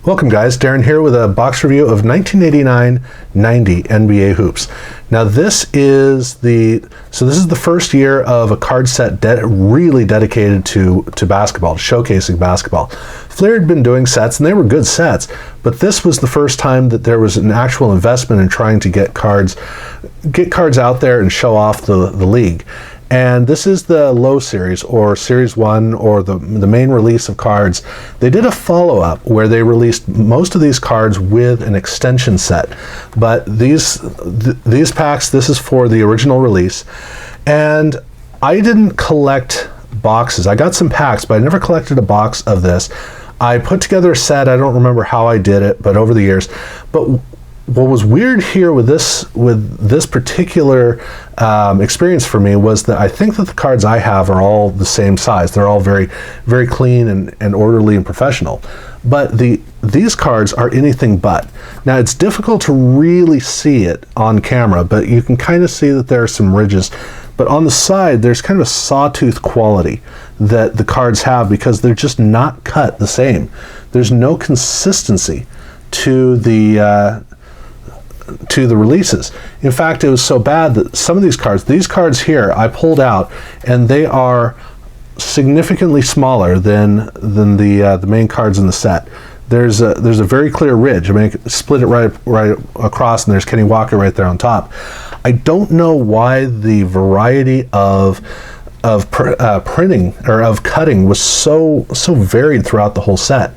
Welcome guys, Darren here with a box review of 1989-90 NBA Hoops. Now this is the first year of a card set really dedicated to basketball, showcasing basketball. Fleer had been doing sets and they were good sets, but this was the first time that there was an actual investment in trying to get cards out there and show off the league. And this is the Low Series, or Series 1, or the main release of cards. They did a follow-up where they released most of these cards with an extension set. But these packs, this is for the original release. And I didn't collect boxes. I got some packs, but I never collected a box of this. I put together a set. I don't remember how I did it, but over the years. But what was weird here with this particular experience for me was that I think that the cards I have are all the same size. They're all very, very clean and orderly and professional. But these cards are anything but. Now it's difficult to really see it on camera, but you can kind of see that there are some ridges. But on the side, there's kind of a sawtooth quality that the cards have because they're just not cut the same. There's no consistency to the releases. In fact, it was so bad that some of these cards here, I pulled out, and they are significantly smaller than the main cards in the set. There's a very clear ridge. I mean, I could split it right across, and there's Kenny Walker right there on top. I don't know why the variety of printing or of cutting was so varied throughout the whole set.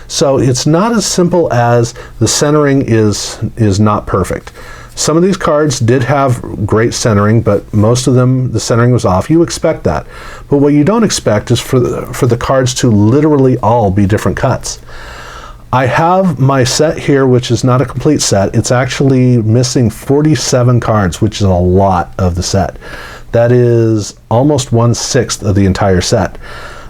So it's not as simple as the centering is not perfect. Some of these cards did have great centering, but most of them, the centering was off. You expect that. But what you don't expect is for the cards to literally all be different cuts. I have my set here, which is not a complete set. It's actually missing 47 cards, which is a lot of the set. That is almost 1/6 of the entire set.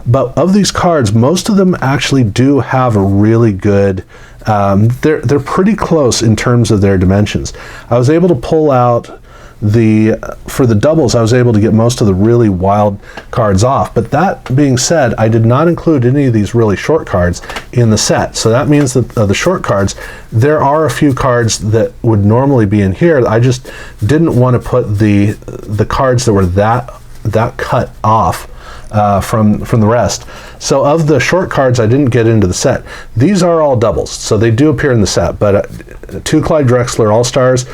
But of these cards, most of them actually do have a really good, they're pretty close in terms of their dimensions. I was able to pull out for the doubles, I was able to get most of the really wild cards off. But that being said, I did not include any of these really short cards in the set. So that means that the short cards, there are a few cards that would normally be in here. I just didn't want to put the cards that were that cut off from the rest. So of the short cards, I didn't get into the set. These are all doubles, so they do appear in the set. But two Clyde Drexler All-Stars,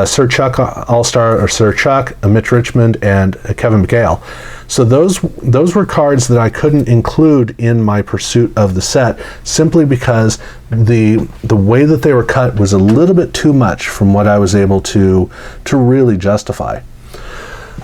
Sir Chuck All-Star, or Sir Chuck, a Mitch Richmond, and a Kevin McHale. So those were cards that I couldn't include in my pursuit of the set, simply because the way that they were cut was a little bit too much from what I was able to really justify.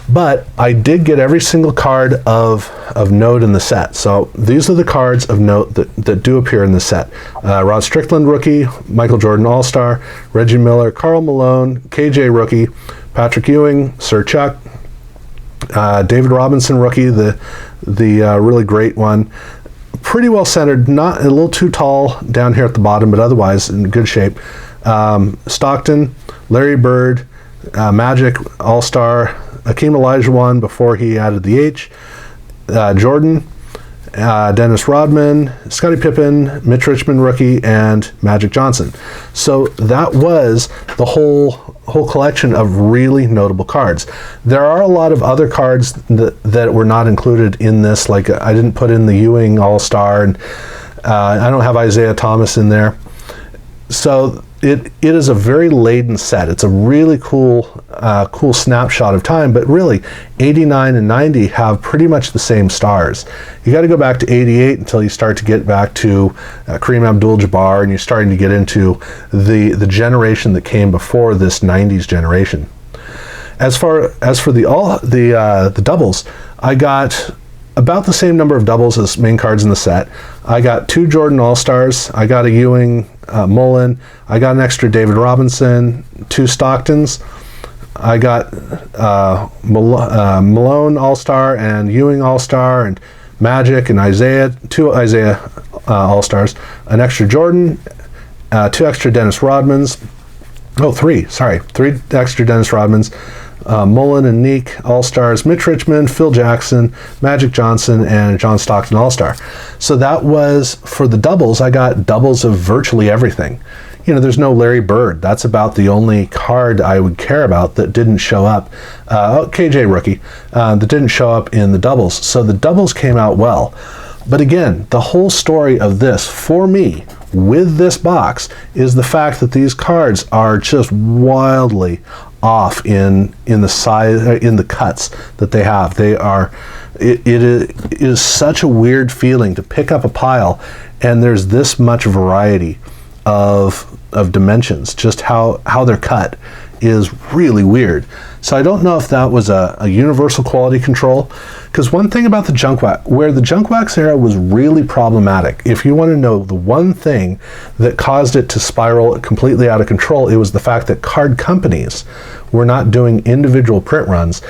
But I did get every single card of note in the set. So these are the cards of note that do appear in the set. Rod Strickland Rookie, Michael Jordan All-Star, Reggie Miller, Karl Malone, KJ Rookie, Patrick Ewing, Sir Chuck, David Robinson Rookie, the really great one. Pretty well centered, not a little too tall down here at the bottom, but otherwise in good shape. Stockton, Larry Bird, Magic All-Star, Akeem Olajuwon before he added the H, Jordan, Dennis Rodman, Scottie Pippen, Mitch Richmond Rookie, and Magic Johnson. So that was the whole collection of really notable cards. There are a lot of other cards that were not included in this, like I didn't put in the Ewing All-Star, and I don't have Isaiah Thomas in there. So it is a very laden set. It's a really cool snapshot of time, but really 89 and 90 have pretty much the same stars. You got to go back to 88 until you start to get back to Kareem Abdul-Jabbar, and you're starting to get into the generation that came before this 90s generation. As for the doubles, I got about the same number of doubles as main cards in the set. I got two Jordan All-Stars, I got a Ewing Mullen, I got an extra David Robinson, two Stocktons, I got Malone All-Star and Ewing All-Star, and Magic and Isaiah, two Isaiah All-Stars, an extra Jordan, two extra Dennis Rodmans, three extra Dennis Rodmans, Mullen and Neek All-Stars, Mitch Richmond, Phil Jackson, Magic Johnson, and John Stockton All-Star. So that was, for the doubles, I got doubles of virtually everything. You know, there's no Larry Bird. That's about the only card I would care about that didn't show up. KJ rookie, that didn't show up in the doubles. So the doubles came out well. But again, the whole story of this, for me, with this box, is the fact that these cards are just wildly off in the size, in the cuts that they have. They are. It is such a weird feeling to pick up a pile, and there's this much variety of dimensions. Just how they're cut is really weird. So I don't know if that was a universal quality control, because one thing about the junk wax, where the junk wax era was really problematic, if you want to know the one thing that caused it to spiral completely out of control, it was the fact that card companies were not doing individual print runs.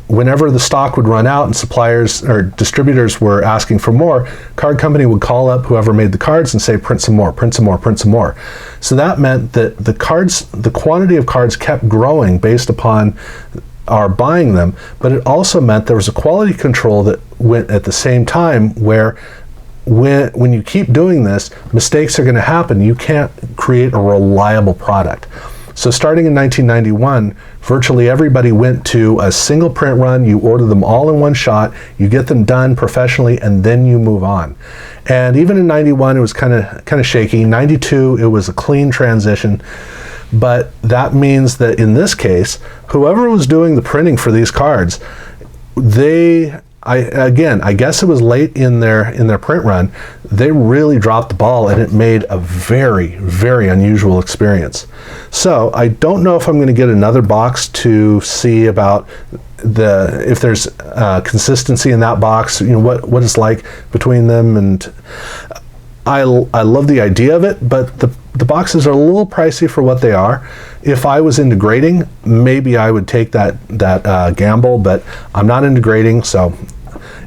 Whenever the stock would run out and suppliers or distributors were asking for more, card company would call up whoever made the cards and say, print some more, print some more, print some more. So that meant that the quantity of cards kept growing based upon our buying them, but it also meant there was a quality control that went at the same time, where when you keep doing this, mistakes are going to happen. You can't create a reliable product. So starting in 1991, virtually everybody went to a single print run. You order them all in one shot, you get them done professionally, and then you move on. And even in 91, it was kind of shaky. 92, it was a clean transition. But that means that in this case, whoever was doing the printing for these cards, I guess it was late in their print run, they really dropped the ball, and it made a very, very unusual experience. So I don't know if I'm going to get another box to see about if there's consistency in that box, you know, what it's like between them. And I love the idea of it, but the boxes are a little pricey for what they are. If I was into grading, maybe I would take that gamble, but I'm not into grading, so.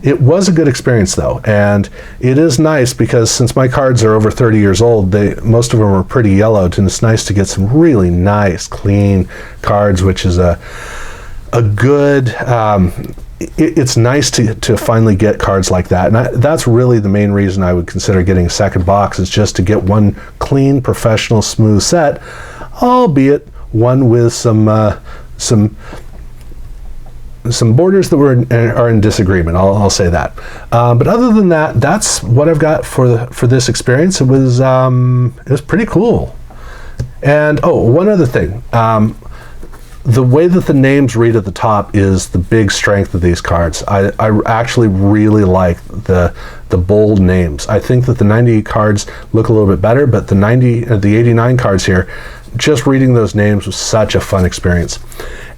It was a good experience though, and it is nice because since my cards are over 30 years old, most of them are pretty yellowed, and it's nice to get some really nice, clean cards, which is a good. It's nice to finally get cards like that, and that's really the main reason I would consider getting a second box, is just to get one clean, professional, smooth set, albeit one with some borders that are in disagreement. I'll say that. But other than that, that's what I've got for this experience. It was pretty cool. And one other thing. The way that the names read at the top is the big strength of these cards. I actually really like the bold names. I think that the 90 cards look a little bit better, but the 89 cards here, just reading those names was such a fun experience.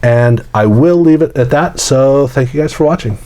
And I will leave it at that, so thank you guys for watching.